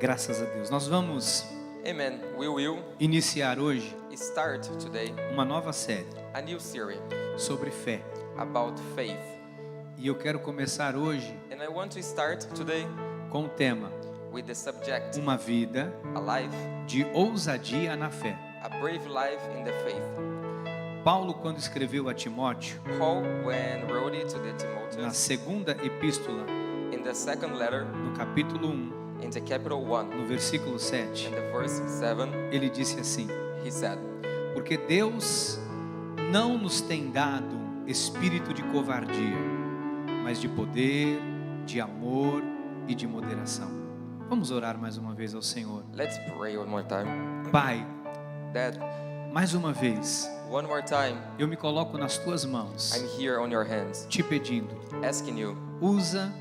Graças a Deus. Nós vamos Amen. We will iniciar hoje start today uma nova série a new series sobre fé. about faith. E eu quero começar hoje And I want to start today com o tema with the subject, Uma vida a life, de ousadia na fé. a brave life in the faith. Paulo, quando escreveu a Timóteo, Paul, when wrote it to the na Timotheus, segunda epístola, in the second letter, no capítulo 1, in the capital 1, no versículo 7, in the verse 7, ele disse assim: he said, Porque Deus não nos tem dado espírito de covardia, mas de poder, de amor e de moderação. Vamos orar mais uma vez ao Senhor. let's pray one more time. Pai, Dad, mais uma vez, one more time, eu me coloco nas tuas mãos, I'm here on your hands, te pedindo, asking you, usa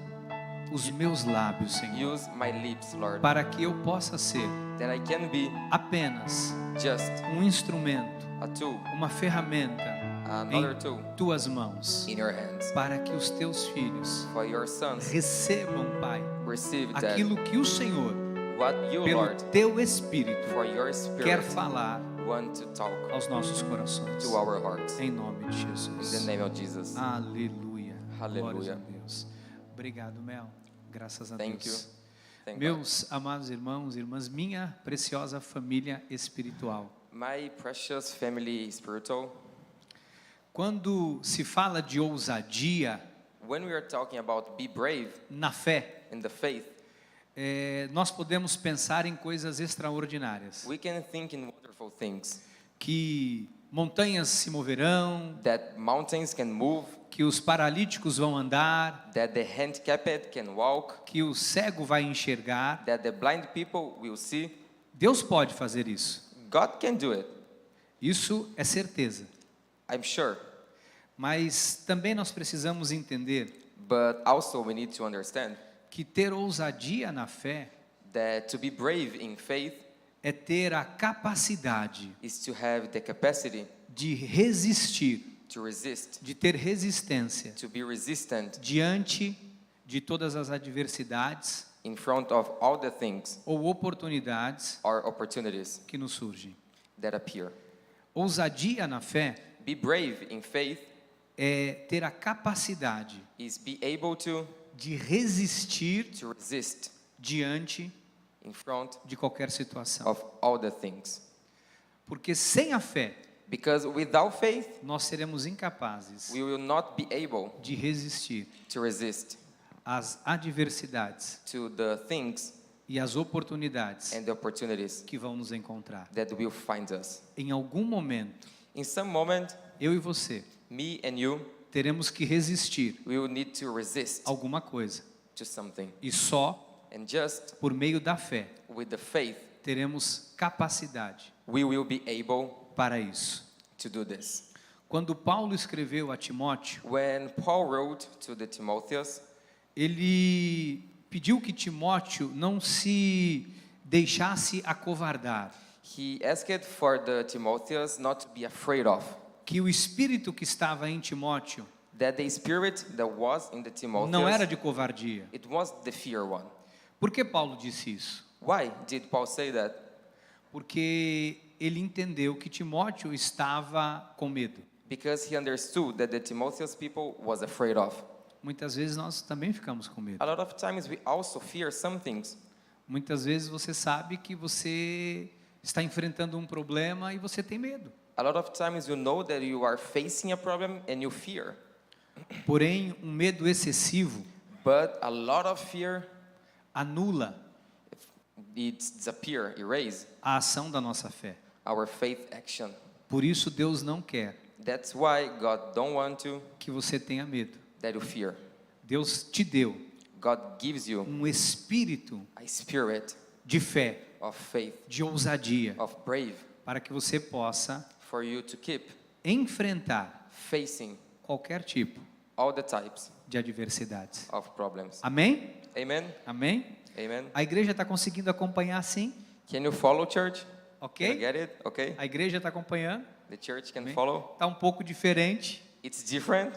os meus lábios, Senhor, use my lips, Lord, para que eu possa ser that I can be apenas just um instrumento, a tool, uma ferramenta another em tool tuas mãos, in your hands, para que os teus filhos for your sons recebam, Pai, receive that, aquilo que o Senhor, what you, pelo Lord, teu Espírito, for your quer spirit, falar want to talk aos nossos corações. to our hearts. Em nome de In the Jesus. name of Jesus. Aleluia. Aleluia. Glórias a Deus. Obrigado, Mel. Graças a Thank Deus. you. Thank God. Meus amados irmãos e irmãs, minha preciosa família espiritual. My precious family spiritual, Quando se fala de ousadia when we are talking about be brave na fé, in the faith, nós podemos pensar em coisas extraordinárias. we can think in wonderful things. Que montanhas se moverão, That mountains can move, que os paralíticos vão andar, that the handicapped can walk, que o cego vai enxergar. that the blind people will see. Deus pode fazer isso. God can do it, Isso é certeza. I'm sure. Mas também nós precisamos entender But also we need to understand que ter ousadia na fé that to be brave in faith é ter a capacidade is to have the capacity de resistir, to resist, de ter resistência to be resistant diante de todas as adversidades in front of all the things ou oportunidades or opportunities que nos surgem. that appear. Ousadia na fé Be brave in faith é ter a capacidade is be able de resistir to resist diante in front de qualquer situação. of all the things. Porque sem a fé, Because without faith, nós seremos incapazes we will not be able de resistir to resist às adversidades to the things e às oportunidades and the opportunities que vão nos encontrar. that will find us. Em algum momento, In some moment, eu e você me and you teremos que resistir we will need to resist alguma coisa. to something. E só And just por meio da fé with the faith, teremos capacidade we will be able para isso. to do this. Quando Paulo escreveu a Timóteo, When Paul wrote to the Timotheus, ele pediu que Timóteo não se deixasse acovardar, he asked for the Timotheus not to be afraid of, que o espírito que estava em Timóteo that the spirit that was in the Timotheus, não era de covardia. it was the fear one. Por que Paulo disse isso? Why did Paul say that? Porque ele entendeu que Timóteo estava com medo. Because he understood that the Timotheus people was afraid of. Muitas vezes nós também ficamos com medo. A lot of times we also fear some things. Muitas vezes você sabe que você está enfrentando um problema e você tem medo. A lot of times you know that you are facing a problem and you fear. Porém, um medo excessivo But a lot of fear, anula it disappear, erase a ação da nossa fé. our faith action. Por isso Deus não quer That's why God don't want to que você tenha medo. that you fear. Deus te deu God gives you um espírito a spirit de fé, of faith, de ousadia, of brave, para que você possa for you to keep enfrentar facing qualquer tipo all the types de adversidades. of problems. Amém? Amen? Amém? Amen? A igreja está conseguindo acompanhar sim? Can you follow, church? Can you Ok? get it? Okay? A igreja está acompanhando? The church can Amém? follow. Está um pouco diferente, It's different,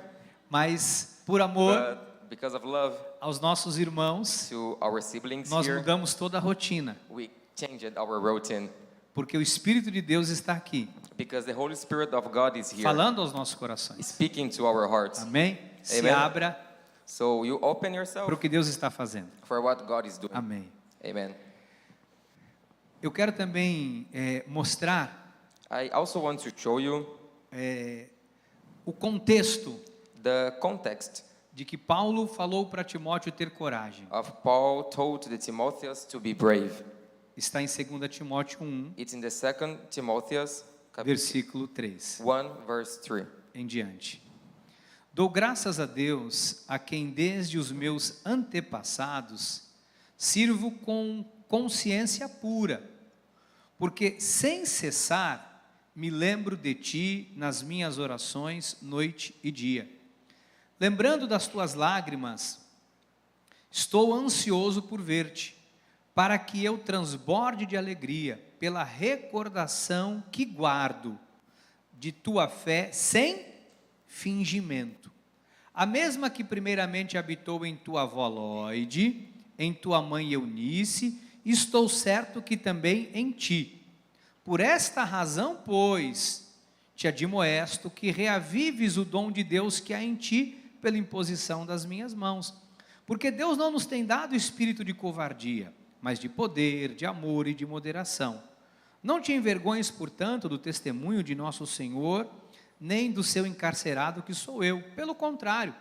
mas por amor because of love aos nossos irmãos, to our siblings nós here, mudamos toda a rotina, we changed our routine porque o Espírito de Deus está aqui, because the Holy Spirit of God is here, falando aos nossos corações. speaking to our hearts. Amém? Se Amen. abra So you open yourself para o que Deus está fazendo. for what God is doing. Amém. Amen. Eu quero também mostrar I also want to show you o contexto the context de que Paulo falou para Timóteo ter coragem. of Paul told the Timotheus to be brave. Está em 2 Timóteo 1, It's in the 2 Timotheus versículo 3 1 verse 3. em diante. Dou graças a Deus, a quem desde os meus antepassados sirvo com consciência pura, porque sem cessar me lembro de ti nas minhas orações noite e dia. Lembrando das tuas lágrimas, estou ansioso por ver-te, para que eu transborde de alegria pela recordação que guardo de tua fé sem fingimento. A mesma que primeiramente habitou em tua avó Lóide, em tua mãe Eunice, estou certo que também em ti. Por esta razão, pois, te admoesto que reavives o dom de Deus que há em ti pela imposição das minhas mãos. Porque Deus não nos tem dado espírito de covardia, mas de poder, de amor e de moderação. Não te envergonhes, portanto, do testemunho de nosso Senhor, nem do seu encarcerado que sou eu. Pelo contrário,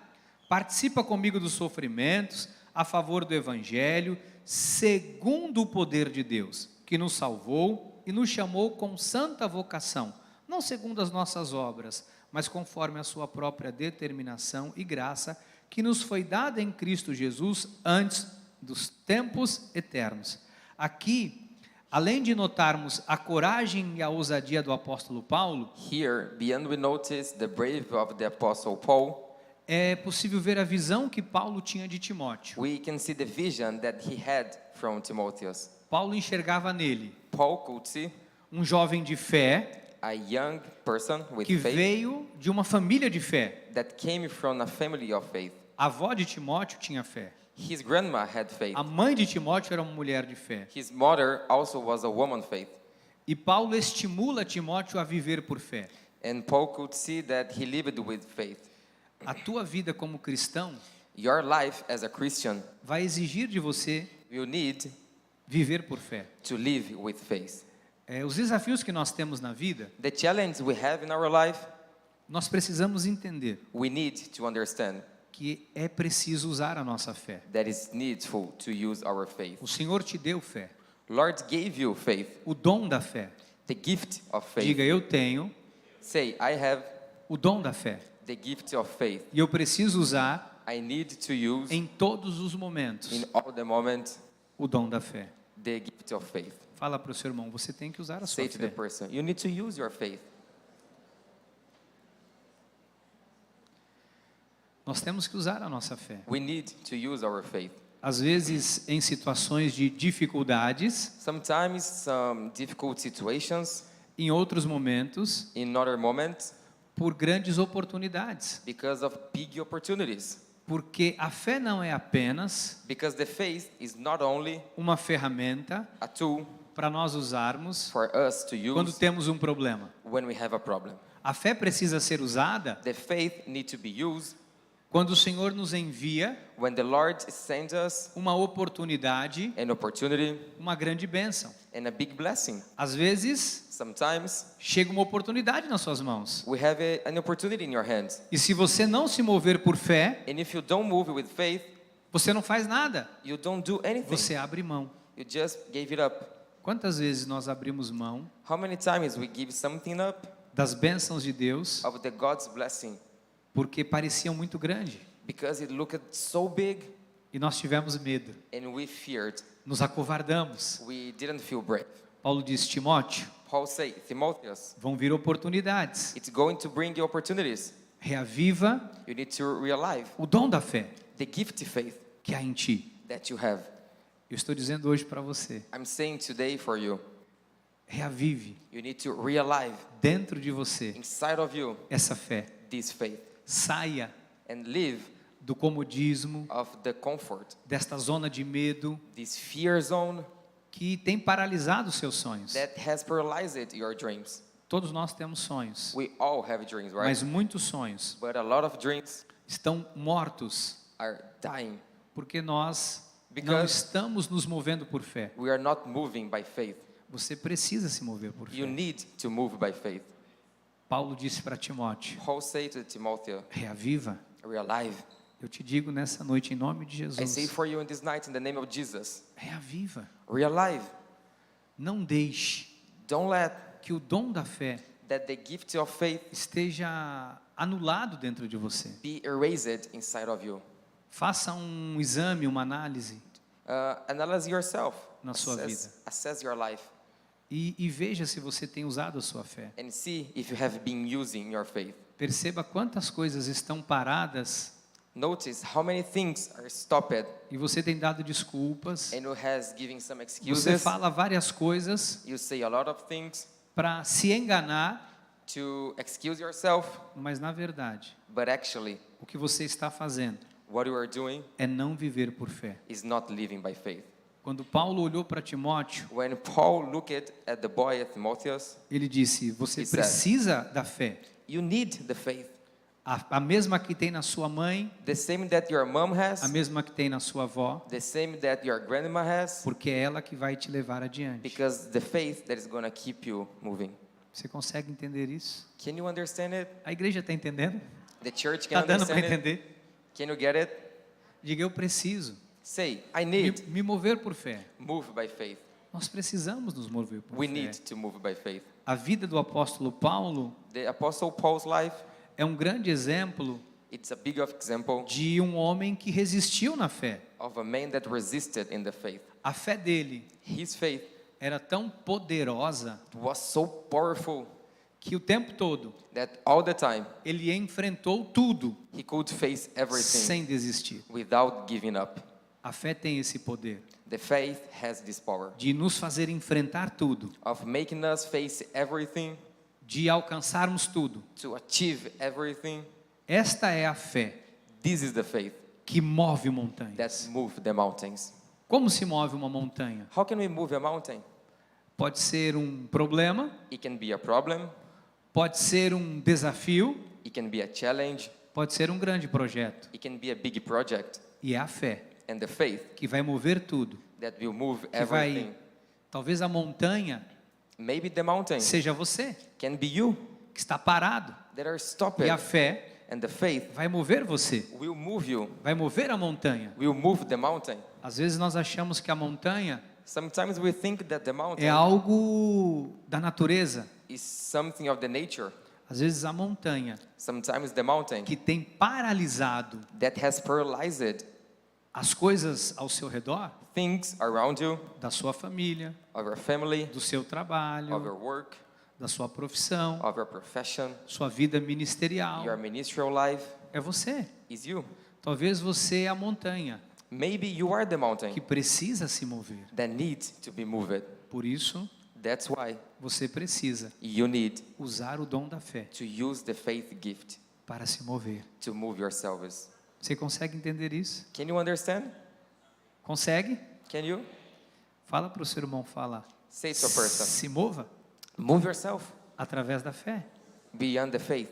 participa comigo dos sofrimentos a favor do Evangelho, segundo o poder de Deus, que nos salvou e nos chamou com santa vocação, não segundo as nossas obras, mas conforme a sua própria determinação e graça, que nos foi dada em Cristo Jesus antes dos tempos eternos. Aqui, além de notarmos a coragem e a ousadia do apóstolo Paulo, Here, beyond we notice the brave of the apostle Paul, é possível ver a visão que Paulo tinha de Timóteo. we can see the vision that he had from Timotheus. Paulo enxergava nele Paul could see um jovem de fé a young person with que faith veio de uma família de fé. that came from a family of faith. A avó de Timóteo tinha fé. His grandma had faith. A mãe de Timóteo era uma mulher de fé. His mother also was a woman of faith. E Paulo estimula Timóteo a viver por fé. And Paul could see that he lived with faith. A tua vida como cristão Your life as a Christian vai exigir de você will need viver por fé. to live with faith. Os desafios que nós temos na vida, The challenge we have in our life, nós precisamos entender we need to understand que é preciso usar a nossa fé. that it's needful to use our faith. O Senhor te deu fé, Lord gave you faith, o dom da fé. the gift of faith. Diga, eu tenho Say, I have o dom da fé the gift of faith. e eu preciso usar I need to use em todos os momentos in all the moments o dom da fé. the gift of faith. Fala para o seu irmão, você tem que usar a sua Say to the fé. person, you need to use your faith. Nós temos que usar a nossa fé. We need to use our faith. Às vezes, em situações de dificuldades, Sometimes some difficult situations, em outros momentos, in other moments, por grandes oportunidades. because of big opportunities. Porque a fé não é apenas Because the faith is not only uma ferramenta a tool para nós usarmos for us to quando use temos um problema. when we have a problem. A fé precisa ser usada The faith needs to be used quando o Senhor nos envia when the Lord sends us uma oportunidade, an opportunity uma grande bênção. and a big blessing. Às vezes, Sometimes chega uma oportunidade nas suas mãos. we have an opportunity in your hands. E se você não se mover por fé, And if you don't move with faith, você não faz nada. you don't do anything. Você abre mão. You just gave it up. Quantas vezes nós abrimos mão How many times we give something up das bênçãos de Deus of the God's blessing porque pareciam muito grande because it looked so big e nós tivemos medo, and we feared. nos acovardamos. We didn't feel brave. Paulo diz, Timóteo, Paul say, Timotheus, vão vir oportunidades. it's going to bring you opportunities. Reaviva You need to realize o dom da fé the gift of faith que há em ti. that you have. Eu estou dizendo hoje para você, I'm saying today for you, reavive you need to realize dentro de você inside of you essa fé. this faith Saia and live do comodismo, of the comfort, desta zona de medo this fear zone que tem paralisado os seus sonhos. that has paralyzed your dreams. Todos nós temos sonhos, We all have dreams, right? mas muitos sonhos But a lot of dreams estão mortos are dying porque nós não Because- estamos nos movendo por fé. we are not moving by faith. Você precisa se mover por You fé. need to move by faith. Paulo disse para Timóteo: Paul said to Timothy, reaviva. realive. Eu te digo nessa noite em nome de I say Jesus, for you in this night in the name of Jesus, reaviva. realive. Não deixe Don't let que o dom da fé that the gift of faith esteja anulado dentro de você. be erased inside of you. Faça um exame, uma análise Analyze yourself. Na sua Assess your life e veja se você tem usado a sua fé. and see if you have been using your faith. Perceba quantas coisas estão paradas Notice how many things are stopped e você tem dado desculpas. and you has given some Você excuses. fala várias coisas You say a lot of things para se enganar, to excuse yourself, mas na verdade, but actually o que você está fazendo what you are doing é não viver por fé. is not living by faith. Quando Paulo olhou para Timóteo, When Paul looked at the boy at Timotheus, ele disse: você He said, precisa da fé, you need the faith, a mesma que tem na sua mãe, the same that your mom a has, mesma que tem na sua avó, the same that your grandma has, porque é ela que vai te levar adiante. because the faith that is going to keep you moving. Você consegue entender isso? Can you understand it? A igreja está entendendo? The church can Está dando para understand it? entender? Can you get it? Diga: eu preciso Say, I me, need me mover por fé. move by faith. Nós precisamos nos mover por We fé. need to move by faith. A vida do apóstolo Paulo The Apostle Paul's life, é um grande exemplo it's a big example de um homem que resistiu na fé. of a man that resisted in the faith. A fé dele His faith era tão poderosa was so powerful que o tempo todo that all the time ele enfrentou tudo he could face everything sem desistir. without giving up. A fé tem esse poder The faith has this power de nos fazer enfrentar tudo, of making us face everything, de alcançarmos tudo. to achieve everything. Esta é a fé This is the faith que move that montanhas. moves the mountains. Como se move uma montanha? How can we move a mountain? Pode ser um problema, It can be a problem, pode ser um desafio, it can be a challenge, pode ser um grande projeto. it can be a big project. E é a fé And the faith que vai mover tudo. that will move Que vai, everything. talvez a montanha Maybe the mountain seja você can be you que está parado. that are stopped. E a fé And the faith vai mover você, will move you, vai mover a montanha. will move the mountain. Às vezes nós achamos que a montanha Sometimes we think that the mountain é algo da natureza. is something of the nature. Às vezes a montanha Sometimes the mountain que tem paralisado that has paralyzed as coisas ao seu redor, things around you, da sua família, of your family, do seu of trabalho, your work, da sua profissão, of your profession, sua vida ministerial, your ministerial life, é você. is you. Talvez você é a montanha Maybe you are the mountain que precisa se mover. that needs to be moved. Por isso, That's why você precisa you need usar o dom da fé to use the faith gift para se mover. to move yourselves. Você consegue entender isso? Can you understand? Consegue? Can you? Fala para o seu irmão, fala. Say to a person, Se mova move yourself através da fé. beyond the faith.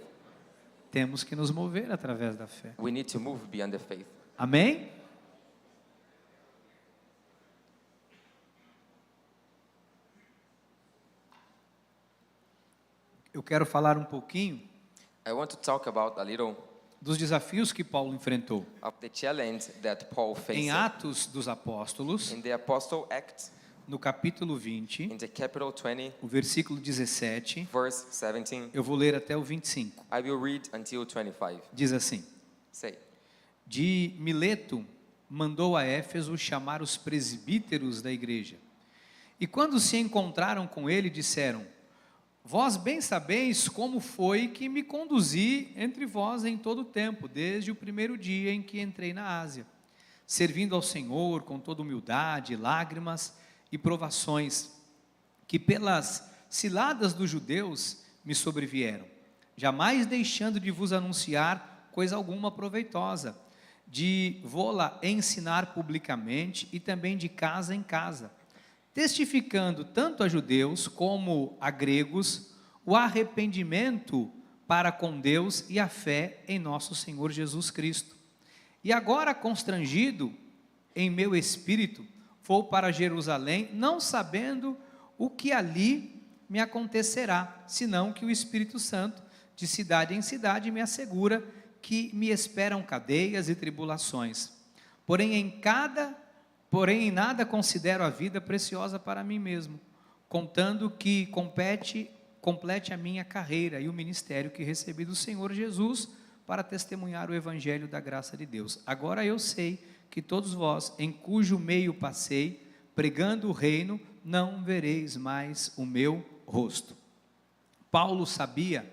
Temos que nos mover através da fé. We need to move beyond the faith. Amém? Eu quero falar um pouquinho I want to talk about a little dos desafios que Paulo enfrentou. of the challenge that Paul Em faced Atos dos Apóstolos, in the Apostle Acts, no capítulo 20, in the capital 20, o versículo 17, verse 17. eu vou ler até o 25. I will read until 25. Diz assim: Say, de Mileto mandou a Éfeso chamar os presbíteros da igreja. E quando se encontraram com ele, disseram: vós bem sabeis como foi que me conduzi entre vós em todo o tempo, desde o primeiro dia em que entrei na Ásia, servindo ao Senhor com toda humildade, lágrimas e provações, que pelas ciladas dos judeus me sobrevieram, jamais deixando de vos anunciar coisa alguma proveitosa, de vou-la ensinar publicamente e também de casa em casa, testificando tanto a judeus como a gregos o arrependimento para com Deus e a fé em nosso Senhor Jesus Cristo. E agora, constrangido em meu espírito, vou para Jerusalém, não sabendo o que ali me acontecerá, senão que o Espírito Santo, de cidade em cidade, me assegura que me esperam cadeias e tribulações. Porém em nada considero a vida preciosa para mim mesmo, contando que complete a minha carreira e o ministério que recebi do Senhor Jesus para testemunhar o evangelho da graça de Deus. Agora eu sei que todos vós, em cujo meio passei, pregando o reino, não vereis mais o meu rosto. Paulo sabia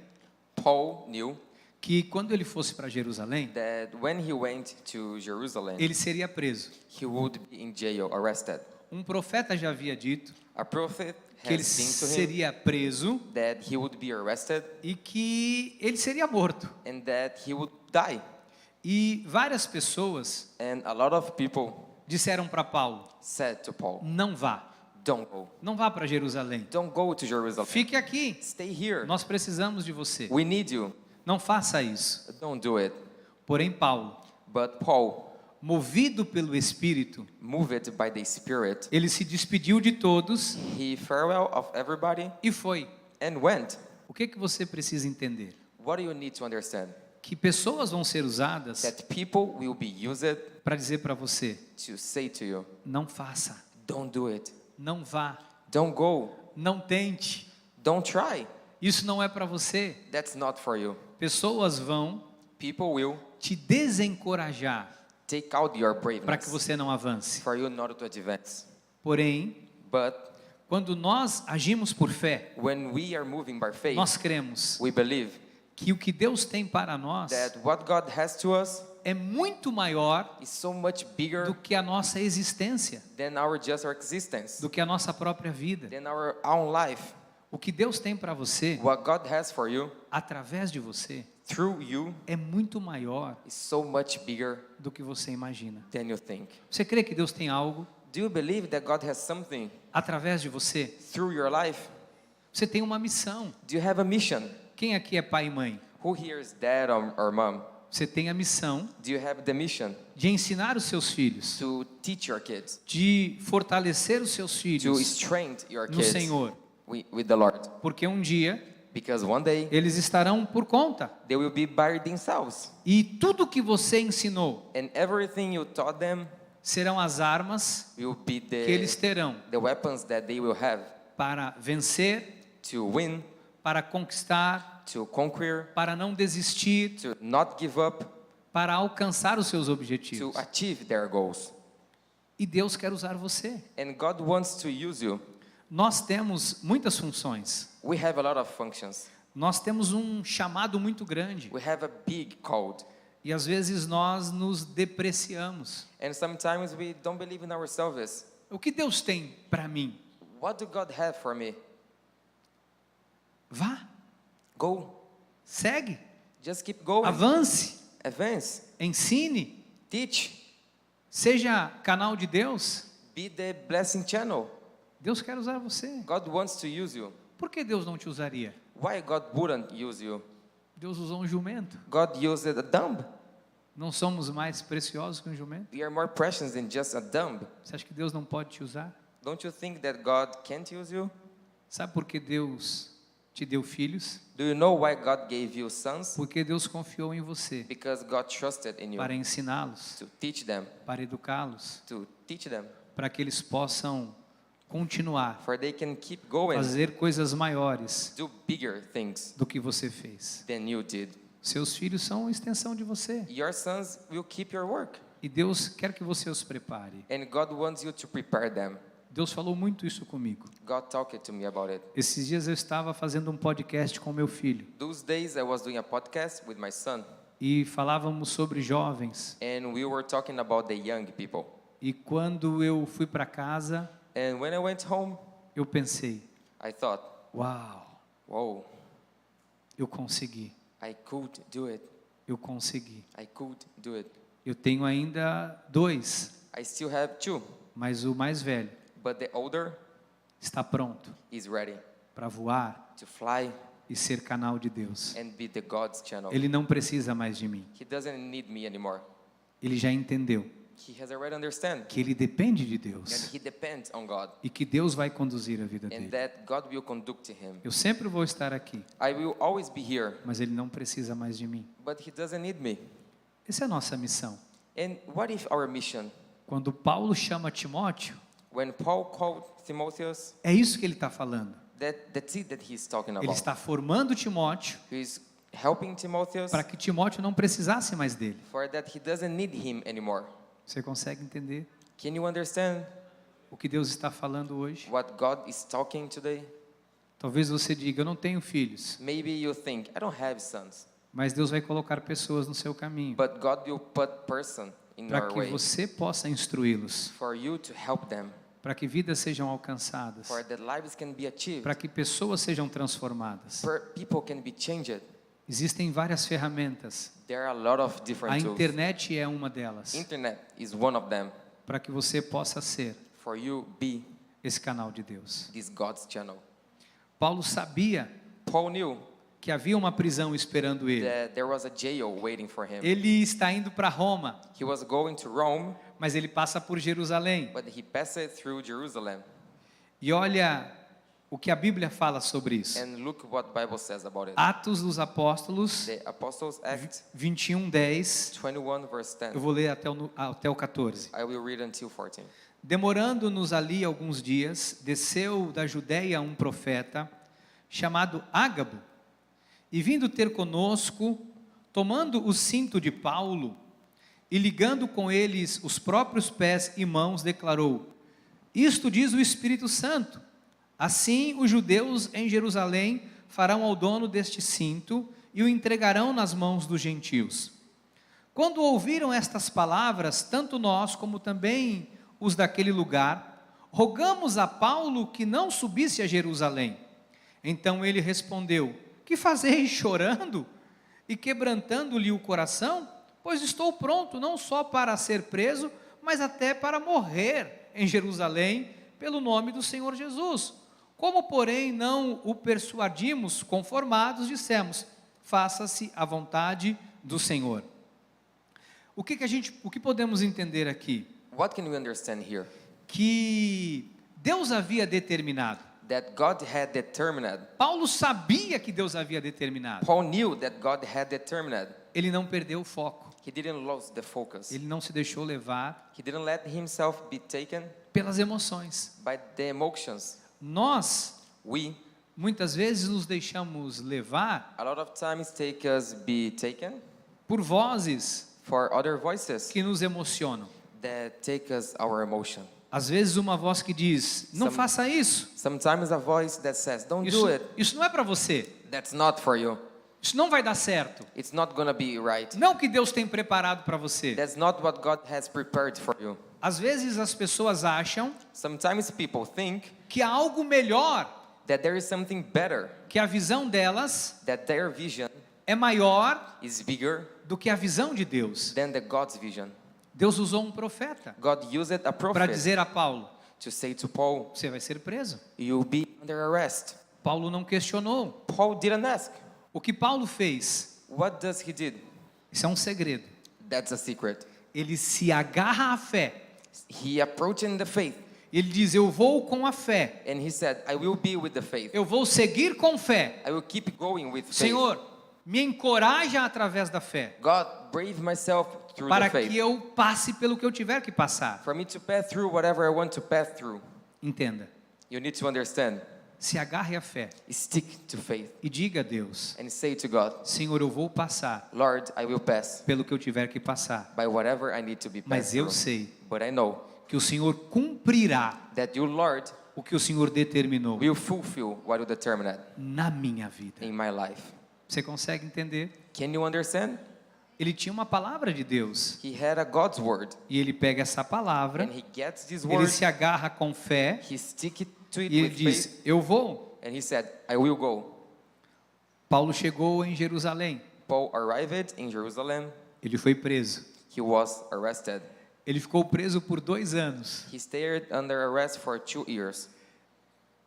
Paul knew que quando ele fosse para Jerusalém, that when he went to Jerusalem, ele seria preso. he would be in jail, arrested. Um profeta já havia dito A prophet que ele has been to him seria preso that he would be arrested e que ele seria morto. and that he would die. E várias pessoas And a lot of people disseram para Paulo: said to Paul, não vá, don't go. não vá para Jerusalém, Don't go to Jerusalem. fique aqui, Stay here. nós precisamos de você, We need you. não faça isso. Don't do it. Porém Paulo, But Paul, movido pelo Espírito, moved by the Spirit, ele se despediu de todos he farewell of everybody e foi. and went. O que você precisa entender? What do you need to understand? Que pessoas vão ser usadas That people will be used para dizer para você: to say to you, não faça, don't do it. não vá, Don't go. não tente, Don't try. isso não é para você. That's not for you. Pessoas vão People will te desencorajar take out your para que braveness você não avance. for you not to advance. Porém, But quando nós agimos por fé, when we are moving by faith, nós cremos we believe que o que Deus tem para nós that what God has to us é muito maior is so much do bigger que a nossa existência, than our just our existence, do que a nossa própria vida. than our own life. O que Deus tem para você, What God has for you através de você, through you é muito maior is so much bigger do que você imagina. than you think. Você crê que Deus tem algo Do you believe that God has something através de você? through your life? Você tem uma missão. Do you have a mission? Quem aqui é pai e mãe? Who here is dad or mom? Você tem a missão Do you have the mission de ensinar os seus filhos, to teach your kids, de fortalecer os seus to filhos strengthen your no kids Senhor, with the Lord? porque um dia Because one day eles estarão por conta. they will be by themselves, E tudo que você ensinou and everything you taught them serão as armas will be que eles terão the weapons that they will have para vencer, to win, para conquistar, to conquer, para não desistir, to not give up, para alcançar os seus to objetivos. achieve their goals. E Deus quer usar você. And God wants to use you. Nós temos muitas funções. We have a lot of functions. Nós temos um chamado muito grande. We have a big call. E às vezes nós nos depreciamos. And sometimes we don't believe in ourselves. O que Deus tem para mim? What do God have for me? Vá, Go. segue, Just keep going. avance, Advance. ensine, Teach. seja canal de Deus. Be the blessing channel. Deus quer usar você. God wants to use you. Por que Deus não te usaria? Why God wouldn't use you? Deus usou um jumento. God used a dumb. Não somos mais preciosos que um jumento? We are more precious than just a dumb. Você acha que Deus não pode te usar? Don't you think that God can't use you? Sabe por que Deus te deu filhos? Do you know why God gave you sons? Porque Deus confiou em você Because God trusted in you para ensiná-los, to teach them, para educá-los, para que eles possam continuar for they can keep going, fazer coisas maiores do bigger things do que você fez. than you did. Seus filhos são uma extensão de você Your sons will keep your work, e Deus quer que você os prepare. and God wants you to prepare them. Deus falou muito isso comigo. God talked to me about it. Esses dias eu estava fazendo um podcast com meu filho Those days I was doing a podcast with my son, e falávamos sobre jovens. and we were talking about the young people. E quando eu fui para casa, And when I went home, eu pensei: I thought, uau, whoa, eu consegui, I could do it. eu consegui. I could do it. Eu tenho ainda 2, I still have 2, mas o mais velho but the older está pronto is ready para voar to fly e ser canal de Deus. and be the God's channel. Ele não precisa mais de mim. He doesn't need me anymore. Ele já entendeu He has already understand que ele depende de and Deus he depends on God e que Deus vai conduzir a vida and dele. that God will conduct him. Eu sempre vou estar aqui, I will always be here, mas ele não precisa mais de mim. but he doesn't need me. Essa é a nossa missão. And what if our mission, Quando Paulo chama Timóteo, when Paul called Timotheus, é isso que ele está falando. that's it that he's talking Ele about. está formando Timóteo He's helping Timotheus para que Timóteo não precisasse mais dele. for that he doesn't need him anymore. Você consegue entender Can you understand o que Deus está falando hoje? what God is talking today? Talvez você diga, eu não tenho filhos, Maybe you think, I don't have sons, mas Deus vai colocar pessoas no seu caminho but God will put person in para your que way você possa instruí-los, for you to help them, para que vidas sejam alcançadas, for that lives can be achieved, para que pessoas sejam transformadas. people can be changed. Existem várias ferramentas. There are a lot of A different tools. internet é uma delas, Internet is one of them, para que você possa ser for you be esse canal de Deus. this God's channel. Paulo sabia Paul knew que havia uma prisão esperando ele. that there was a jail waiting for him. Ele está indo para Roma, He was going to Rome, mas ele passa por Jerusalém. but he passed through Jerusalem. E olha o que a Bíblia fala sobre isso. And look what Bible says about it. Atos dos Apóstolos, The Apostles' Act 21:10. 21 verse 10. Eu vou ler até o 14. I will read until 14. Demorando-nos ali alguns dias, desceu da Judeia um profeta, chamado Ágabo, e vindo ter conosco, tomando o cinto de Paulo, e ligando com eles os próprios pés e mãos, declarou: Isto diz o Espírito Santo, assim os judeus em Jerusalém farão ao dono deste cinto, e o entregarão nas mãos dos gentios. Quando ouviram estas palavras, tanto nós como também os daquele lugar, rogamos a Paulo que não subisse a Jerusalém. Então ele respondeu: Que fazeis chorando e quebrantando-lhe o coração? Pois estou pronto não só para ser preso, mas até para morrer em Jerusalém pelo nome do Senhor Jesus. Como, porém, não o persuadimos conformados, dissemos: faça-se a vontade do Senhor. O que podemos entender aqui? What can we understand here? Que Deus havia determinado. That God had determined. Paulo sabia que Deus havia determinado. Paul knew that God had determined. Ele não perdeu o foco. He didn't lose the focus. Ele não se deixou levar He didn't let himself be taken pelas emoções. by the emotions. Nós, We, muitas vezes, nos deixamos levar a lot of times, take us be taken por vozes for other voices que nos emocionam. that take us our emotion. Às vezes uma voz que diz: não faça isso. Sometimes a voice that says, don't do it. Isso não é para você. That's not for you. Isso não vai dar certo. It's not gonna be right. Não é o que Deus tem preparado para você. That's not what God has prepared for you. Às vezes as pessoas acham Sometimes people think que há algo melhor, that there is something better, que a visão delas that their vision é maior is bigger do que a visão de Deus. than the God's vision. Deus usou um profeta God used a para prophet dizer a Paulo: to say to Paul, você vai ser preso. you'll be under arrest. Paulo não questionou. Paul didn't ask. O que Paulo fez, What does he did? isso é um segredo. That's a secret. Ele se agarra à fé. He approached in the faith Ele diz: eu vou com a fé. and he said, I will be with the faith. Eu vou seguir com fé. I will keep going with faith. Senhor, me encoraja através da fé, God, brave myself through para the faith. que eu passe pelo que eu tiver que passar. For me to pass through whatever I want to pass through. Entenda. You need to understand. Se agarre à fé Stick to faith e diga a Deus: and say to God, Senhor, eu vou passar Lord, I will pass pelo que eu tiver que passar. by whatever I need to be Mas passed eu through. sei But I know que o Senhor cumprirá that you, Lord, o que o Senhor determinou will fulfill what you determined na minha vida. in my life. Você consegue entender? Can you understand? Ele tinha uma palavra de Deus He had a God's word, e ele pega essa palavra, and he gets this ele word, se agarra com fé he stick it to it e ele with diz: faith, eu vou. and he said, I will go. Paulo chegou em Jerusalém, Paul arrived in Jerusalem. ele foi preso. he was arrested. Ele ficou preso por 2 anos. He stayed under arrest for 2 years.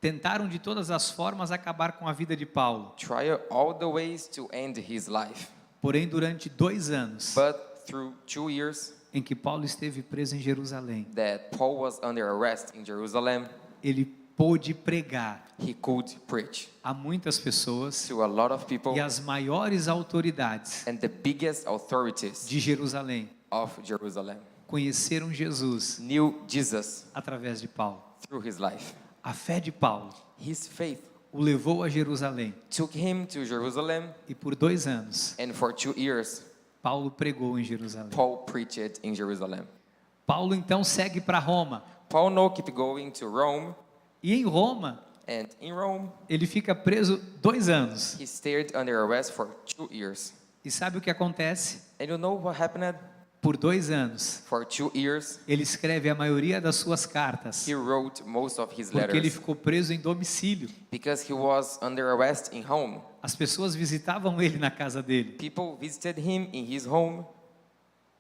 Tentaram de todas as formas acabar com a vida de Paulo. Tried all the ways to end his life. Porém, durante 2 anos But through 2 years em que Paulo esteve preso em Jerusalém, that Paul was under arrest in Jerusalem, ele pôde pregar he could preach a muitas pessoas to a lot of people e as maiores autoridades and the biggest authorities de Jerusalém of Jerusalem conheceram Jesus knew Jesus através de Paulo. through his life. A fé de Paulo His faith o levou a Jerusalém took him to Jerusalem, e por 2 anos and for 2 years Paulo pregou em Jerusalém. Paul preached in Jerusalem. Paulo então segue para Roma Paul now keep going to Rome, e em Roma and in Rome ele fica preso 2 anos. he stayed under arrest for 2 years. E sabe o que acontece? And you know what happened? Por 2 anos For 2 years ele escreve a maioria das suas cartas he wrote most of his porque ele letters ficou preso em domicílio. because he was under arrest in home. As pessoas visitavam ele na casa dele. People visited him in his home.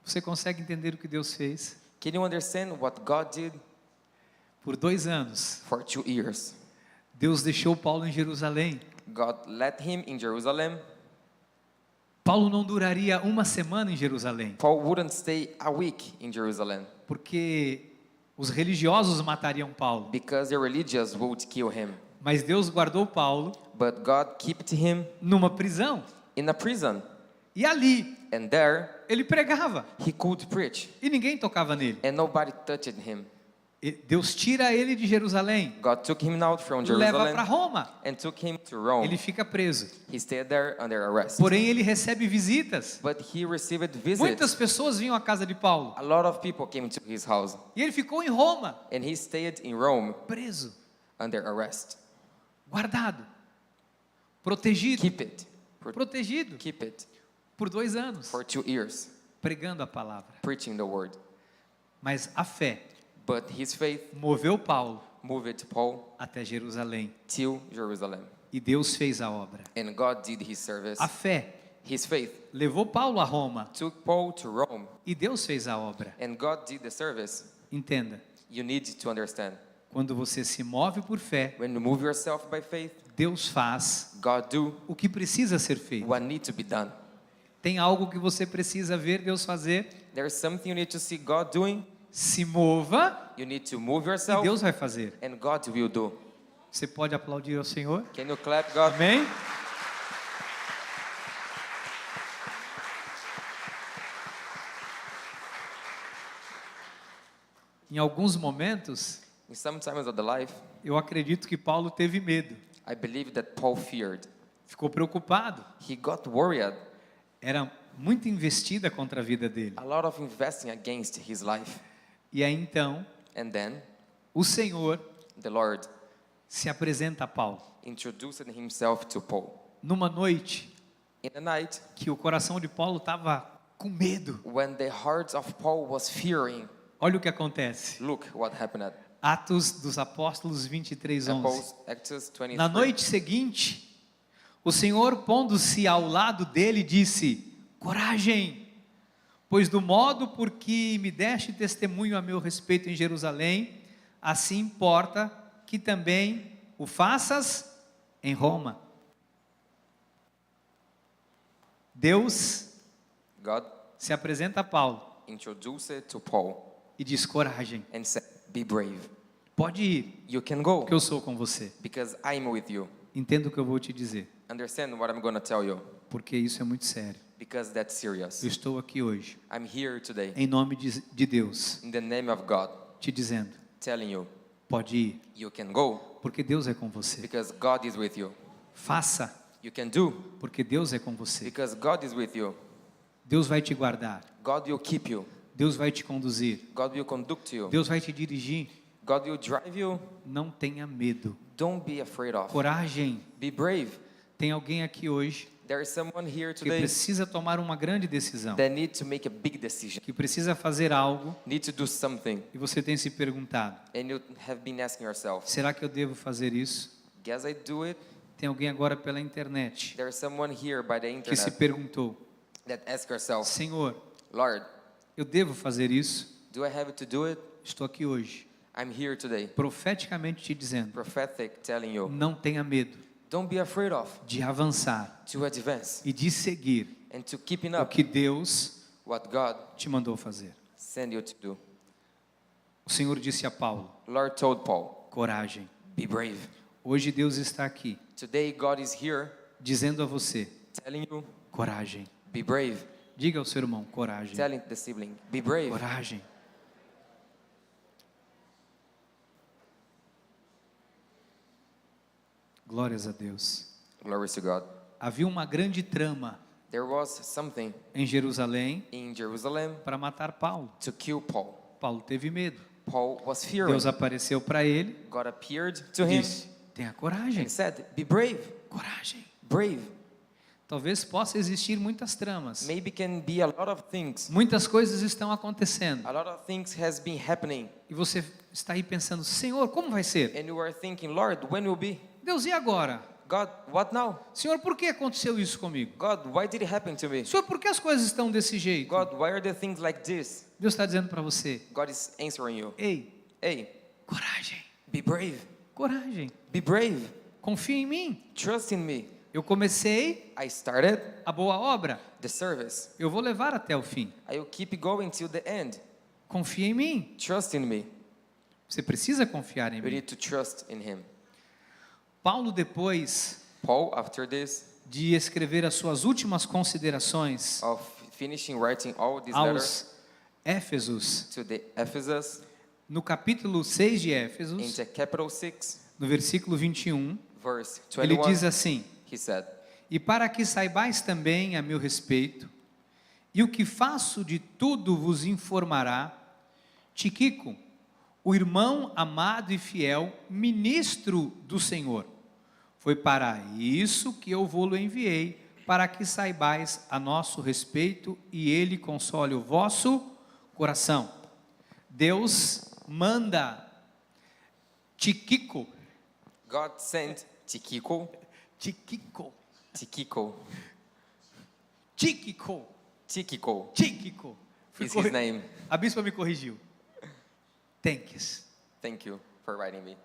Você consegue entender o que Deus fez? Can you understand what God did? Por 2 anos, For 2 years Deus deixou Paulo em Jerusalém. God led him in Jerusalem. Paulo não duraria 1 semana em Jerusalém, Paul wouldn't stay a week in Jerusalem porque os religiosos matariam Paulo. because the religious would kill him. Mas Deus guardou Paulo But God kept him numa prisão. in a prison, E ali and there ele pregava he could preach, e ninguém tocava nele. and nobody touched him. Deus tira ele de Jerusalém, God took him out from leva para Jerusalem Roma. and took him to Rome. Ele fica preso. He stayed there under arrest. Porém, ele recebe visitas. But he received Muitas visits. pessoas vinham à casa de Paulo. A lot of people came to his house, E ele ficou em Roma, and he stayed in Rome preso, under arrest. guardado, protegido, Keep it. protegido Keep it por 2 anos, for 2 years, pregando a palavra. preaching the word. Mas a fé But his faith moveu Paulo moved Paul até Jerusalém till Jerusalem, e Deus fez a obra. and God did his service. A fé His faith levou Paulo a Roma took Paul to Rome, e Deus fez a obra. and God did the service. Entenda, You need to understand. quando você se move por fé, When you move yourself by faith, Deus faz God do o que precisa ser feito. what needs to be done. Tem algo que você precisa ver Deus fazer? There's something you need to see God doing. Se mova You need to move e yourself, Deus vai fazer. and God will do. Você pode aplaudir ao Senhor? Can you clap, God? Amém? Em alguns momentos, In some times of the life, eu acredito que Paulo teve medo, I believe that Paul feared. ficou preocupado. He got worried. Era muito investida contra a vida dele. A lot of investing against his life. E aí então, And then o Senhor the Lord se apresenta a Paulo. introduced himself to Paul. Numa noite In the night, que o coração de Paulo estava com medo. when the heart of Paul was fearing, Olha o que acontece. look what happened. Atos dos Apóstolos 23:11. Acts 23. Na noite seguinte, o Senhor, pondo-se ao lado dele, disse: coragem, pois do modo por que me deste testemunho a meu respeito em Jerusalém, assim importa que também o faças em Roma. Deus God se apresenta a Paulo introduced to Paul e diz: coragem, and said, be brave. pode ir, You can go porque eu sou com você. because I'm with you. Entenda o que eu vou te dizer, Understand what I'm going to tell you porque isso é muito sério. because that's serious. Eu estou aqui hoje, I'm here today em nome de Deus, in the name of God te dizendo: telling you pode ir, you can go porque Deus é com você. because God is with you. Faça, You can do porque Deus é com você. because God is with you. Deus vai te guardar, God will keep you. Deus vai te conduzir, God will conduct you. Deus vai te dirigir. God will drive you. Não tenha medo, Don't be afraid of. coragem. Be brave. Tem alguém aqui hoje There is someone here que today precisa tomar uma grande decisão, that need to make a big decision. que precisa fazer algo, Need to do something. e você tem se perguntado: And you have been asking yourself, será que eu devo fazer isso? guess I do it? Tem alguém agora pela internet There is someone here by the que se internet perguntou: that asks yourself, Senhor, Lord, Eu devo fazer isso? Do I have to do it? Estou aqui hoje, I'm here today, profeticamente te dizendo, prophetic, telling you, não tenha medo don't be afraid of, de avançar to advance, e de seguir and to keeping o up que Deus what God te mandou fazer. sent you to do. O Senhor disse a Paulo, Lord told Paul, coragem. be brave. Hoje Deus está aqui, Today God is here dizendo a você, telling you, coragem. be brave. Diga ao seu irmão, coragem. Telling the sibling, be brave. Coragem. Glórias a Deus. Glory to God. Havia uma grande trama There was something em Jerusalém in Jerusalem para matar Paulo. to kill Paul. Paulo teve medo. Paul was fearing. Deus apareceu para ele, God appeared to him disse, tenha coragem. and said, be brave, Coragem. brave. Talvez possa existir muitas tramas. Maybe can be a lot of things. Muitas coisas estão acontecendo. A lot of things has been happening. E você está aí pensando, Senhor, como vai ser? And you are thinking, Lord, when will be? Deus, e agora? God, what now? Senhor, por que aconteceu isso comigo? God, why did it happen to me? Senhor, por que as coisas estão desse jeito? God, why are the things like this? Deus está dizendo para você, God is answering you. ei, Hey, coragem, be brave. coragem. Be brave. Confia em mim. Trust in me. Eu comecei I started a boa obra. the service. Eu vou levar até o fim. I will keep going till the end. Confia em mim. Trust in me. Você precisa confiar em You mim. need to trust in him. Paulo, depois Paul, after this, de escrever as suas últimas considerações of finishing writing all these letters aos Éfesos, to the Ephesus, no capítulo 6 de in Éfesos, the capital 6, no versículo 21, verse ele 21, diz assim: he said, E para que saibais também a meu respeito, e o que faço de tudo vos informará, Tíquico, o irmão amado e fiel, ministro do Senhor. Foi para isso que eu vou-lo enviei, para que saibais a nosso respeito e ele console o vosso coração. Deus manda Tíquico, God sent Tíquico, Tíquico, Tíquico, Tíquico, Tíquico Tíquico. is his name. A bispa me corrigiu. Thanks, Thank you for writing me.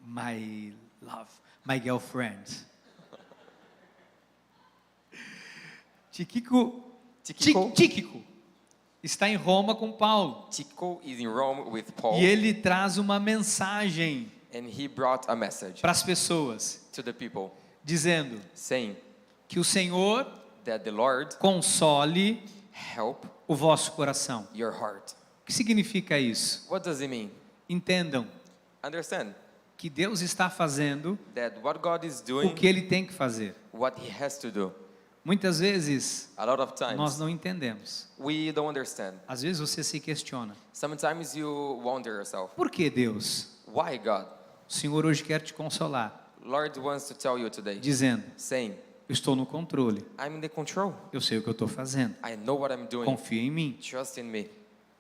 my love, my girlfriend. Tíquico, Tíquico. Tíquico está em Roma com Paulo. Tíquico is in Rome with Paul, E ele traz uma mensagem and he brought a message para as pessoas, to the people, dizendo saying que o Senhor that the Lord console help o vosso coração. your heart. O que significa isso? What does it mean? Entendam Understand que Deus está fazendo that what God is o doing, que ele tem que fazer. what he has to do. Muitas vezes A lot of nós times não entendemos. we don't understand. Às vezes você se questiona: Sometimes you wonder yourself, por que Deus? why God? O Senhor hoje quer te consolar, Lord wants to tell you today, dizendo: saying, eu estou no controle, I'm in the control. eu sei o que eu estou fazendo, I know what I'm doing. confia em mim, Trust in me.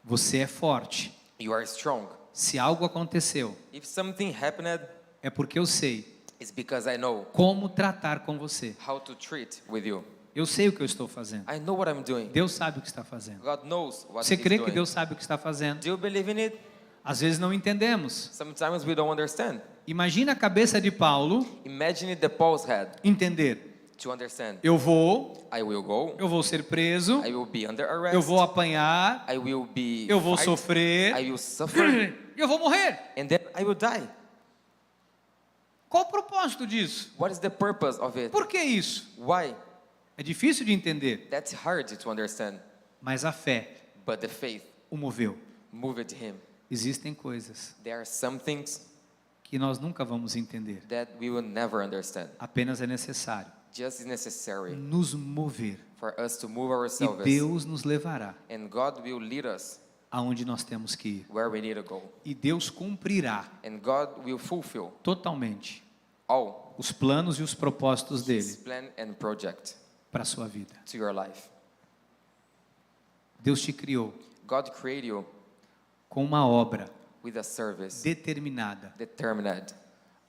você é forte. You are strong. Se algo aconteceu, If something happened, é porque eu sei it's because I know como tratar com você. how to treat with you. Eu sei o que eu estou fazendo. I know what I'm doing. Deus sabe o que está fazendo. God knows what Você he's crê que doing. Deus sabe o que está fazendo? Do you believe in it? Às vezes não entendemos. Sometimes we don't understand. Imagina a cabeça de Paulo Imagine the Paul's head entender: to understand. eu vou I will ser preso, I will be under arrest. eu vou apanhar, I will be eu vou fight. sofrer, I will suffer. e eu vou morrer. And then I will die. Qual o propósito disso? What is the purpose of it? Por que isso? Why? É difícil de entender, That's hard to understand. mas a fé But the faith o moveu. moved him. Existem coisas There are some things que nós nunca vamos entender. that we will never understand. Apenas é necessário Just is necessary nos mover for us to move e ourselves. Deus nos levará And God will lead us aonde nós temos que ir. where we need to go. E Deus cumprirá And God will fulfill totalmente all os planos e os propósitos His dele plan and project para a sua vida. to your life. Deus te criou God created you com uma obra with a service determinada determined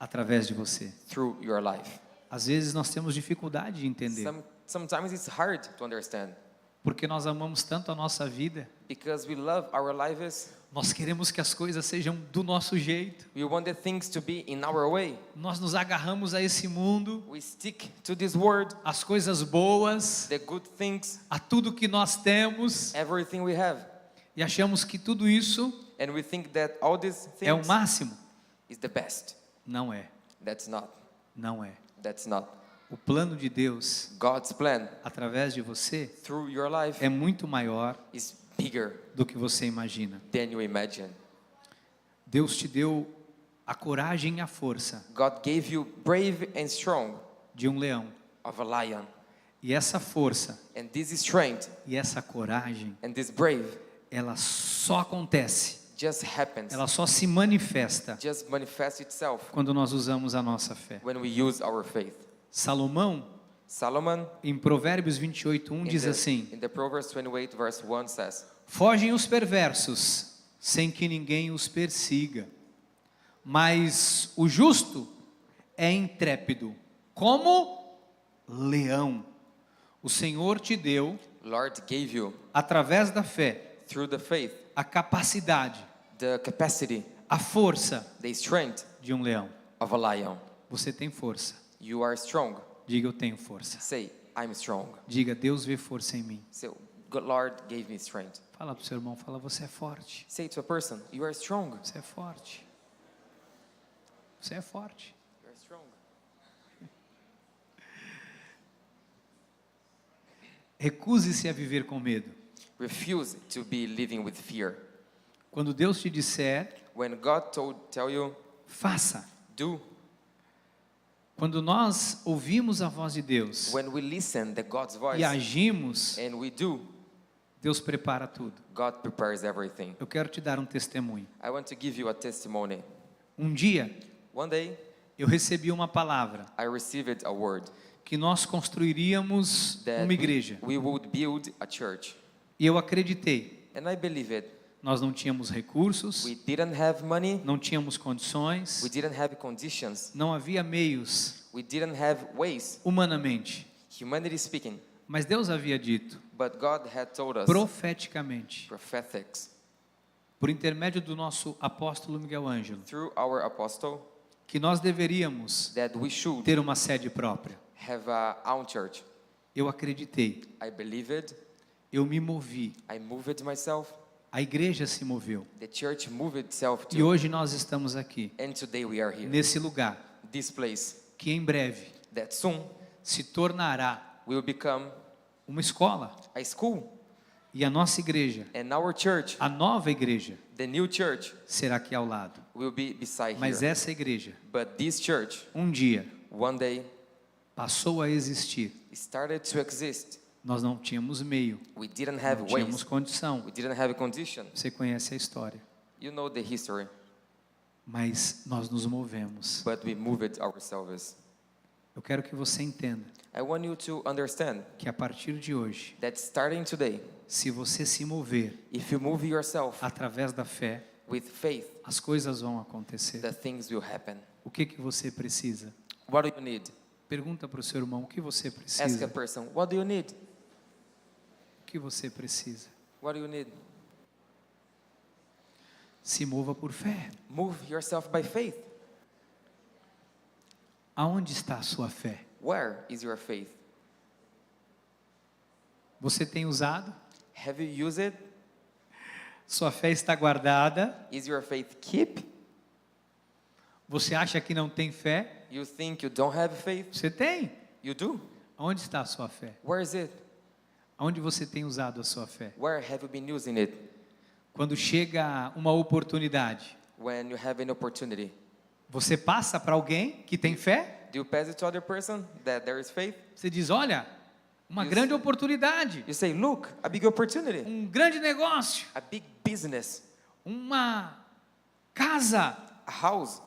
através de você. through your life. Às vezes nós temos dificuldade de entender, Sometimes it's hard to understand Porque nós amamos tanto a nossa vida, because we love our lives. nós queremos que as coisas sejam do nosso jeito. We want the things to be in our way. Nós nos agarramos a esse mundo, We stick to this world, às coisas boas, the good things, a tudo que nós temos, everything we have. e achamos que tudo isso And we think that all these é o things máximo. is the best. Não é, That's not. não é. That's not. O plano de Deus, God's plan através de você, through your life é muito maior is bigger do que você imagina. than you imagine. Deus te deu a coragem e a força God gave you brave and strong de um leão. of a lion. E essa força And this strength e essa coragem, and this brave ela só acontece, just happens, ela só se manifesta just manifests itself quando nós usamos a nossa fé. when we use our faith. Salomão, Solomon em Provérbios 28:1 diz assim: in the Proverbs 28 verse 1 says, fogem os perversos, sem que ninguém os persiga, mas o justo é intrépido, como leão. O Senhor te deu, Lord gave you através da fé, through the faith, a capacidade, the capacity, a força the strength de um leão. of a lion. Você tem força. You are strong. Diga, eu tenho força. Say, I'm strong. Diga, Deus vê força em mim. Say, God, Lord gave me strength. Fala para o seu irmão, fala, você é forte. Say to a person, you are strong. Você é forte. Você é forte. You are strong. Recuse-se a viver com medo. Refuse to be living with fear. Quando Deus te disser, When God tell you, faça. do. Quando nós ouvimos a voz de Deus When we listen to God's voice e agimos, and we do, Deus prepara tudo. God prepares everything. Eu quero te dar um testemunho. I want to give you a testimony. Um dia, One day, eu recebi uma palavra I received a word que nós construiríamos that uma igreja. we would build a church. E eu acreditei. And I believe it. Nós não tínhamos recursos, We didn't have money. não tínhamos condições, We didn't have conditions. não havia meios We didn't have ways, humanamente. humanity speaking. Mas Deus havia dito, But God had told us, profeticamente, prophetics, por intermédio do nosso apóstolo Miguel Ângelo, through our apostle, que nós deveríamos that we should ter uma sede própria. have our own church. Eu acreditei, I believed, eu me movi, I moved myself, a igreja se moveu. the church moved itself E too. hoje nós estamos aqui, And today we are here. nesse lugar, This place que em breve that soon se tornará will become uma escola. a school. E a nossa igreja, And our church, a nova igreja, the new church, será aqui ao lado. will be beside Mas here. essa igreja, But this church, um dia, one day, passou a existir. started to exist. Nós não tínhamos meio, We didn't have não tínhamos ways. condição. We didn't have a condition. Você conhece a história. You know the history. Mas nós nos movemos. But we moved ourselves. Eu quero que você entenda I want you to understand que a partir de hoje, that starting today, se você se mover if you move yourself através da fé, with faith, as coisas vão acontecer. the things will happen. O que você precisa? What do you need? Pergunta para o seu irmão, o que você Ask a precisa? person, what do you need? O que você precisa? What do you need? Se mova por fé. Move yourself by faith. Aonde está a sua fé? Where is your faith? Você tem usado? Have you used it? Sua fé está guardada? Is your faith keep? Você acha que não tem fé? You think you don't have faith? Você tem. You do. Aonde está a sua fé? Where is it? Aonde você tem usado a sua fé? Where have you been using it? Quando chega uma oportunidade, When you have an opportunity, você passa para alguém que tem fé? do you pass it to other person that there is faith? Você diz, olha, uma Isso. grande oportunidade, You say, look, a big opportunity, um grande negócio, a big business, uma casa, a house,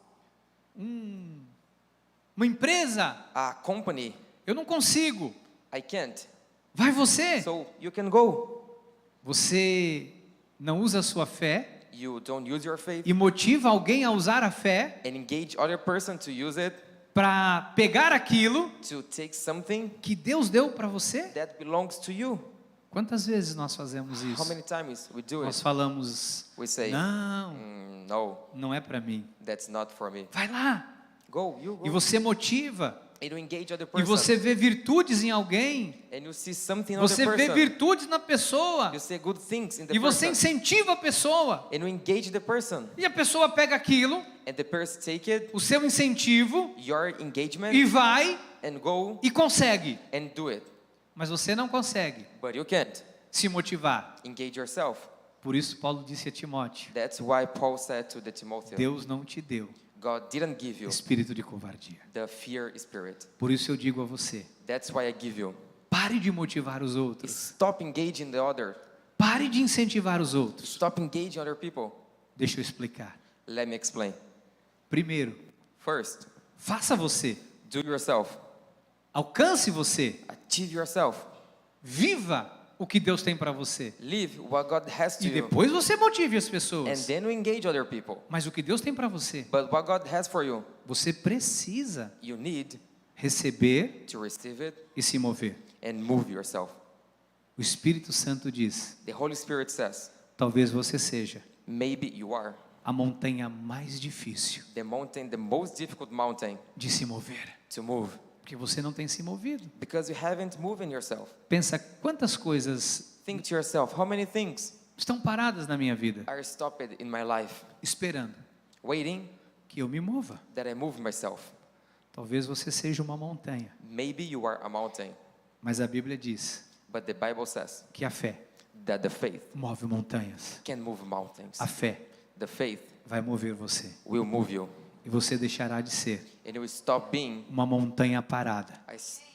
uma empresa. a company. Eu não consigo. I can't. Vai você. So you can go. Você não usa a sua fé You don't use your faith e motiva alguém a usar a fé and engage other person to use it para pegar aquilo to take something que Deus deu para você that belongs to you. Quantas vezes nós fazemos How isso? many times we do Nós it? falamos, We say, não, no, não é para mim. that's not for me. Vai lá. Go, you E go. você motiva. And you engage other E person. você vê virtudes em alguém. And you see something in Você other vê person. virtudes na pessoa. You see good things in the E você person. incentiva a pessoa. And you engage the person. E a pessoa pega aquilo, And the person take it, o seu incentivo, your engagement, e vai and go e consegue. and do it. Mas você não consegue But you can't. se motivar. Engage yourself. Por isso Paulo disse a Timóteo, That's why Paul said to the Timothy, Deus não te deu God didn't give you espírito de covardia. the fear spirit. Por isso eu digo a você, That's why I give you. pare de motivar os outros. Stop engaging the other. Pare de incentivar os outros. Stop engaging other people. Deixa eu explicar. Let me explain. Primeiro, First, faça você. do yourself. Alcance você. Achieve yourself. Viva o que Deus tem para você. Live what God has to E you. depois você motive as And pessoas. then you engage other people. Mas o que Deus tem para você, But what God has for you, você precisa you need receber to receive it e se mover. and move yourself. O Espírito Santo diz, The Holy Spirit says, talvez você seja maybe you are a montanha mais difícil the mountain, the most difficult mountain de se mover. to move. Porque você não tem se movido. Because you haven't moved in yourself. Pensa quantas coisas Think to yourself, how many things estão paradas na minha vida, are stopped in my life, esperando waiting que eu me mova. that I move myself? Talvez você seja uma montanha, Maybe you are a mountain, mas a Bíblia diz but the Bible says que a fé that the faith move montanhas. can move mountains. A fé The faith vai mover você. will move you, E você deixará de ser and you will stop being uma montanha parada.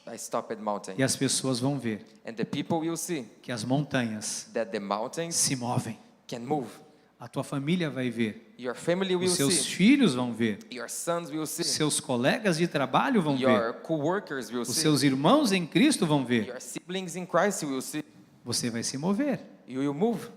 a stopped mountain. E as pessoas vão ver And the people will see que as montanhas that the mountains se movem. can move. A tua família vai ver. Your family will Os seus see. filhos vão ver. Your sons will see. Seus colegas de trabalho vão Your ver. co-workers will Os see. seus irmãos em Cristo vão ver. Your siblings in Christ will see. Você vai se mover. You will move,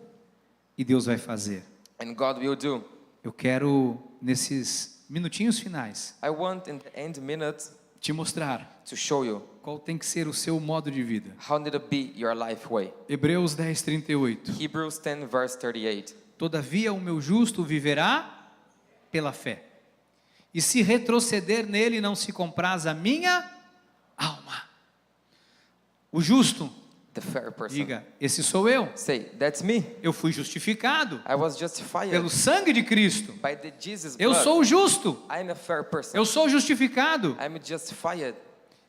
E Deus vai fazer. and God will do. Eu quero, nesses minutinhos finais, I want in the end minute te mostrar to show you qual tem que ser o seu modo de vida. how need to be your life way. Hebreus 10, 38. Hebrews 10 verse 38. Todavia o meu justo viverá pela fé. E se retroceder nele, não se compraz a minha alma. O justo, The fair person. diga, esse sou eu. Say, that's me. Eu fui justificado I was justified pelo sangue de Cristo. by the Jesus Eu blood. sou o justo. I'm a fair person. Eu sou justificado. I'm justified,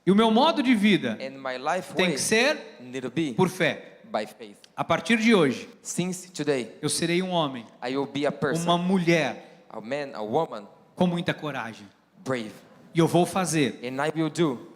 E o meu modo de vida and my life tem way que ser need to be por fé. by faith. A partir de hoje, Since today, eu serei um homem, I will be a person, uma mulher a man, a woman, com muita coragem. brave, E eu vou fazer and I will do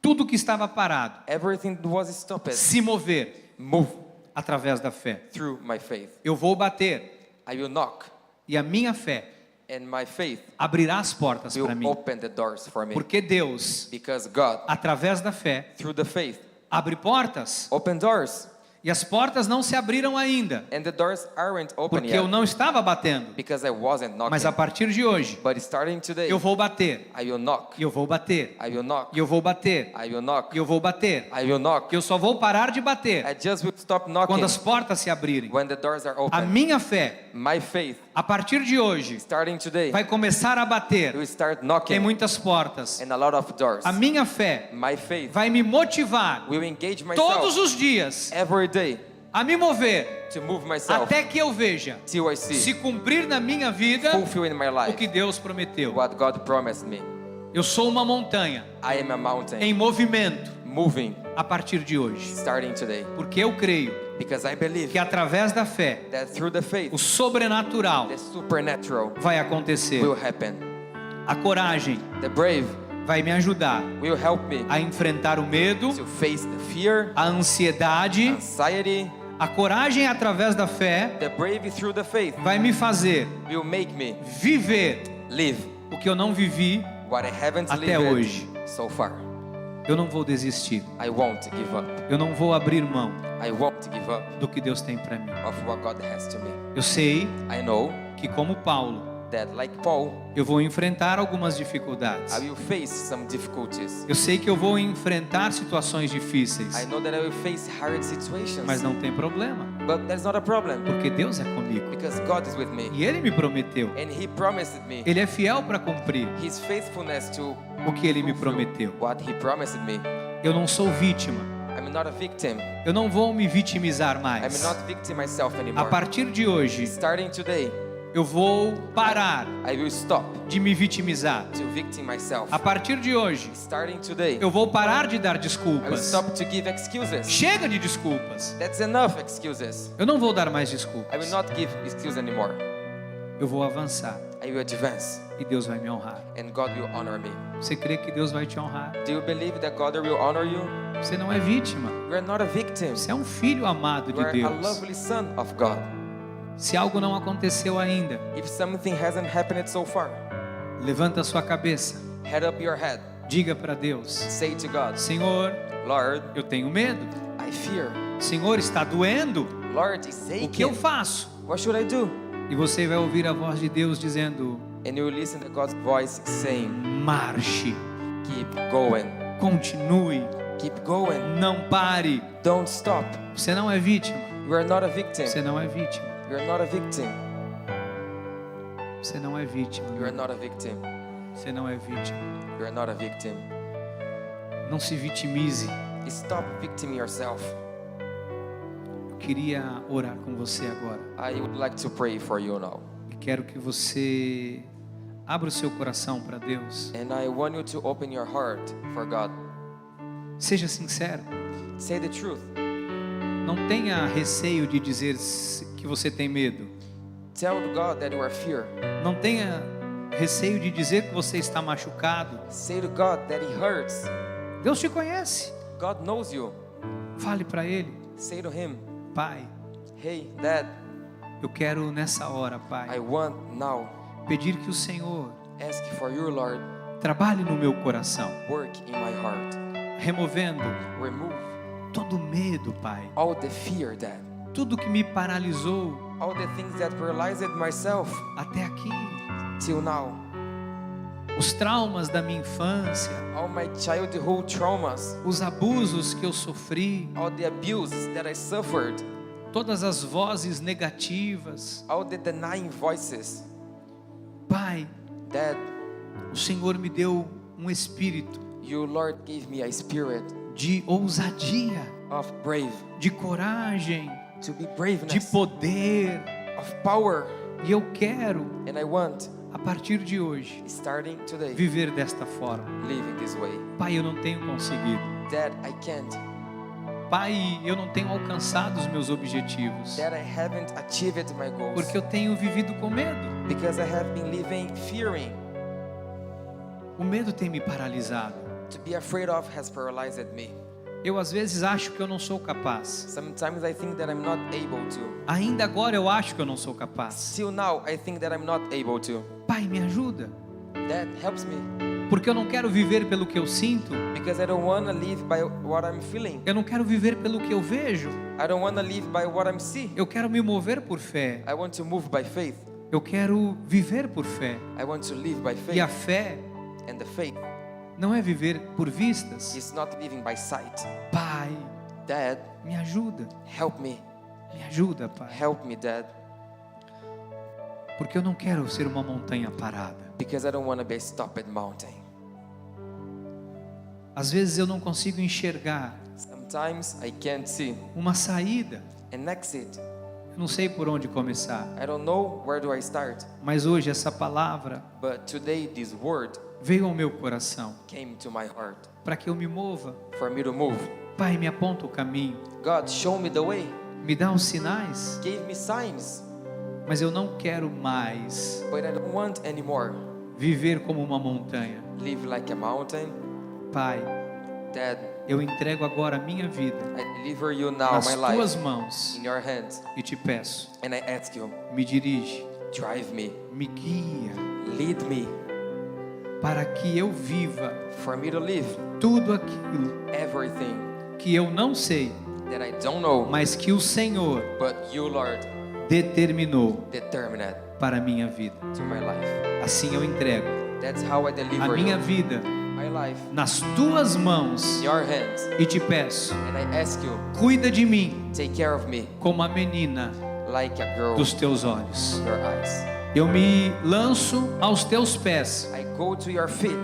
tudo que estava parado everything that was stopped, se mover move através da fé. through my faith. Eu vou bater I will knock, e a minha fé and my faith abrirá as portas will para mim. open the doors for me. Porque Deus, Because God, através da fé, through the faith, abre portas open doors, e as portas não se abriram ainda, and the doors aren't open porque eu yet não estava batendo. because I wasn't knocking. Mas a partir de hoje, But starting today, eu vou bater, I will knock, e eu vou bater, I will knock, e eu vou bater, I will knock, e eu vou bater. I will knock. E eu só vou parar de bater I just will stop quando knocking as portas se abrirem. when the doors are A open. minha fé, My faith, a partir de hoje, starting today, vai começar a bater will start em knocking muitas portas. and a lot of doors. A minha fé My faith vai me motivar will engage todos myself os dias every day a me mover to move myself até que eu veja till I see se cumprir na minha vida fulfill in my o life que Deus prometeu. what God promised me. Eu sou uma montanha I am a mountain em movimento moving a partir de hoje, starting today porque eu creio because I believe que através da fé that through the faith o sobrenatural the supernatural vai acontecer. will happen. A coragem The brave vai me ajudar will help me a enfrentar o medo, to face the fear, a ansiedade. anxiety. A coragem através da fé The brave through the faith vai me fazer will make me viver live o que eu não vivi. what I haven't Até lived hoje. so far. Eu não vou desistir. I won't give up. Eu não vou abrir mão I won't give up do que Deus tem para mim. of what God has to me. Eu sei I know que como Paulo, that, like Paul, eu vou enfrentar algumas dificuldades. I will face some difficulties. Eu sei que eu vou enfrentar situações I difíceis, know that I will face hard situations. mas não tem problema, But that's not a problem, porque Deus é comigo. because God is with me. E Ele me prometeu. And He promised me Ele é fiel para cumprir His faithfulness to o que Ele me prometeu. what He promised me. Eu não sou vítima. I'm not a victim. Eu não vou me vitimizar I'm mais. not victim myself A anymore. partir de hoje, Starting today, eu vou parar I will stop de me vitimizar. to victim myself. A partir de hoje, Starting today, eu vou parar de dar I will desculpas. stop to give excuses. Chega de desculpas. That's enough excuses. Eu não vou dar mais I will desculpas. not give excuses anymore. Eu vou avançar I will advance, e Deus vai me honrar. and God will honor me. Você crê que Deus vai te honrar? Do you believe that God will honor you? Você não é vítima. You are not a victim. Você é um filho amado You de are a Deus. lovely son of God. Se algo não aconteceu ainda, If something hasn't happened so far, levanta a sua cabeça. head up your head. Diga para Deus: Say to God, Senhor, Lord, eu tenho medo. I fear. Senhor, está doendo. Lord, it's O que eu aching. faço? What should I do? E você vai ouvir a voz de Deus dizendo: And you will listen to God's voice saying, marche, keep going. continue, Keep going. não pare. Don't stop. Você não é vítima. You are not a victim. Você não é vítima. You are not a victim. Você não é vítima. You are not a victim. Você não é vítima. You are not a victim. Não se vitimize. Stop victiming yourself. Eu queria orar com você agora. I would like to pray for you now. E quero que você abra o seu coração para Deus. And I want you to open your heart for God. Seja sincero. Say the truth. Não tenha receio de dizer que você tem medo. Tell God that you are fear. Não tenha receio de dizer que você está machucado. Say to God that He hurts. Deus te conhece. God knows you. Fale para Ele: Say to Him, Pai, hey, Dad, eu quero nessa hora, I Pai, want now. pedir que o Senhor Ask for you, Lord. trabalhe no meu coração, Work in my heart. removendo Remove todo medo, Pai, all the fear, Dad. tudo que me paralisou All the things that paralyzed myself até aqui, till now. os traumas da minha infância, All my childhood traumas. os abusos que eu sofri, All the abuses that I suffered. todas as vozes negativas. All the denying voices. Pai, Dad, o Senhor me deu um espírito you, Lord, gave me a spirit de ousadia, of brave, de coragem, to be de braveness, poder. of power. E eu quero, And I want, a partir de hoje, starting today, viver desta forma. living this way. Pai, eu não tenho conseguido. Dad, I can't. Pai, eu não tenho alcançado os meus objetivos. Dad, I haven't achieved my goals. Porque eu tenho vivido com medo. Because I have been living fearing. O medo tem me paralisado. To be afraid of has paralyzed me. Eu às vezes acho que eu não sou capaz. Sometimes I think that I'm not able to. Ainda agora eu acho que eu não sou capaz. Till now, I think that I'm not able to. Pai, me ajuda. That helps me. Porque eu não quero viver pelo que eu sinto. Because I don't want to live by what I'm feeling. Eu não quero viver pelo que eu vejo. I don't want to live by what I'm seeing. Eu quero me mover por fé. I want to move by faith. Eu quero viver por fé. I want to live by E a faith. fé And the faith não é viver por vistas. is not living by sight. Pai, Dad, me ajuda. help me. Me ajuda, Pai. Help me, Dad. Porque eu não quero ser uma montanha parada. Because I don't want to be a stopped mountain. Às vezes eu não consigo enxergar Sometimes I can't see uma saída. an exit. Eu não sei por onde começar. I don't know where do I start. Mas hoje essa palavra But today this word veio ao meu coração came to my heart para que eu me mova. for me to move. Pai, me aponta o caminho. God, show me the way. Me dá os sinais. Give me signs. Mas eu não quero mais But I don't want anymore. viver como uma montanha. Live like a mountain. Pai, Dad, eu entrego agora a minha vida I deliver you now nas my tuas life mãos in your hands. e te peço, And I ask you, me dirige, drive me, me guia, lead me, para que eu viva for me to live tudo aquilo everything que eu não sei, that I don't know, mas que o Senhor but you, Lord, determinou. determine it. para a minha vida. to my life. Assim eu entrego That's how I a deliver minha you. vida My life nas tuas mãos in your hands. e te peço, And I ask you, cuida de mim take care of me como a menina like a girl dos teus olhos. in your eyes. Eu me lanço aos teus pés, I go to your feet,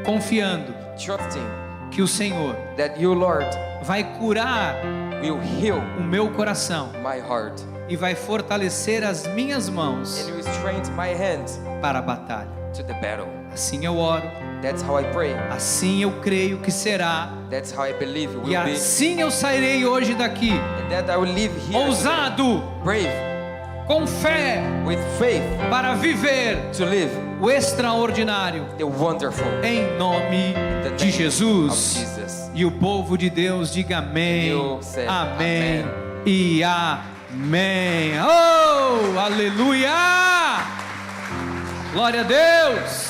confiando trusting que o Senhor that you, Lord, vai curar will heal o meu coração my heart. e vai fortalecer as minhas mãos And you strengthen my hands para a batalha. to the battle. Assim eu oro, That's how I pray. assim eu creio que será, That's how I believe it e will be. assim eu sairei hoje daqui, And that I will live here ousado, brave, com fé, with faith, para viver to live o extraordinário, the wonderful em nome the de name Jesus. of Jesus. E o povo de Deus diga amém, You said amém amen. e amém. Oh, aleluia! Glória a Deus!